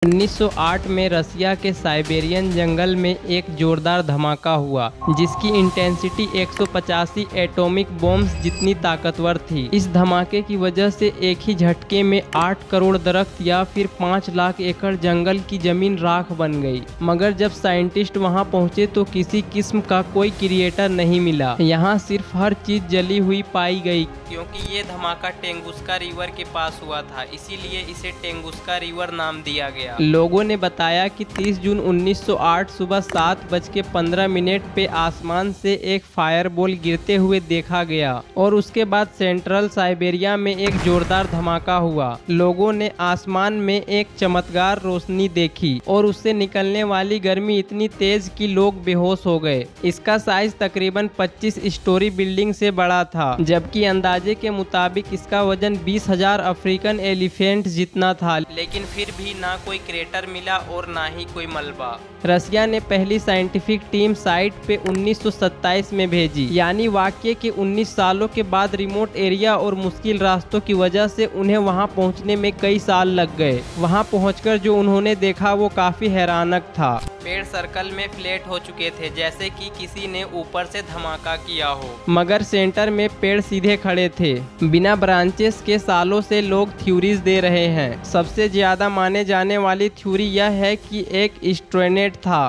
1908 में रसिया के साइबेरियन जंगल में एक जोरदार धमाका हुआ जिसकी इंटेंसिटी 185 एटॉमिक बॉम्ब्स जितनी ताकतवर थी। इस धमाके की वजह से एक ही झटके में 8 करोड़ दरख्त या फिर 5 लाख एकड़ जंगल की जमीन राख बन गई। मगर जब साइंटिस्ट वहां पहुंचे तो किसी किस्म का कोई क्रिएटर नहीं मिला। यहाँ सिर्फ हर चीज जली हुई पाई गई क्योंकि ये धमाका टेंगुस्का रिवर के पास हुआ था, इसीलिए इसे टेंगुस्का रिवर नाम दिया गया। लोगों ने बताया कि 30 जून 1908 सुबह 7:15 पे आसमान से एक फायरबॉल गिरते हुए देखा गया और उसके बाद सेंट्रल साइबेरिया में एक जोरदार धमाका हुआ। लोगों ने आसमान में एक चमकदार रोशनी देखी और उससे निकलने वाली गर्मी इतनी तेज कि लोग बेहोश हो गए। इसका साइज तकरीबन 25 स्टोरी बिल्डिंग से बड़ा था, जबकि अंदाजे के मुताबिक इसका वजन 20,000 अफ्रीकन एलिफेंट जितना था। लेकिन फिर भी ना कोई क्रेटर मिला और ना ही कोई मलबा। रसिया ने पहली साइंटिफिक टीम साइट पे 1927 में भेजी, यानी वाकये के 19 सालों के बाद। रिमोट एरिया और मुश्किल रास्तों की वजह से उन्हें वहां पहुंचने में कई साल लग गए। वहां पहुंचकर जो उन्होंने देखा वो काफी हैरानक था। पेड़ सर्कल में फ्लैट हो चुके थे, जैसे कि किसी ने ऊपर से धमाका किया हो, मगर सेंटर में पेड़ सीधे खड़े थे बिना ब्रांचेस के। सालों से लोग थ्योरीज दे रहे हैं। सबसे ज्यादा माने जाने वाली थ्योरी यह है कि एक एस्ट्रोनॉट था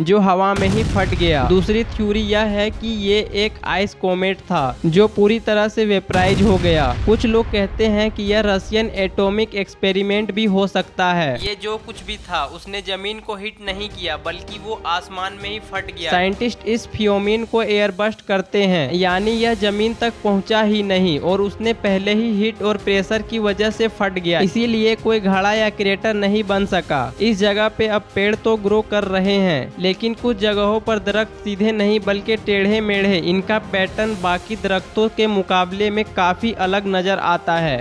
जो हवा में ही फट गया। दूसरी थ्योरी यह है कि ये एक आइस कॉमेट था जो पूरी तरह से वेपराइज हो गया। कुछ लोग कहते हैं कि यह रशियन एटॉमिक एक्सपेरिमेंट भी हो सकता है। ये जो कुछ भी था उसने जमीन को हिट नहीं किया, बल्कि वो आसमान में ही फट गया। साइंटिस्ट इस फिनोमेनन को एयरबस्ट करते हैं, यानी यह जमीन तक पहुंचा ही नहीं और उसने पहले ही हीट और प्रेशर की वजह से फट गया, इसीलिए कोई घड़ा या क्रेटर नहीं बन सका। इस जगह पे अब पेड़ तो ग्रो कर रहे हैं, लेकिन कुछ जगहों पर दरख्त सीधे नहीं बल्कि टेढ़े मेढ़े। इनका पैटर्न बाकी दरख्तों के मुकाबले में काफी अलग नजर आता है।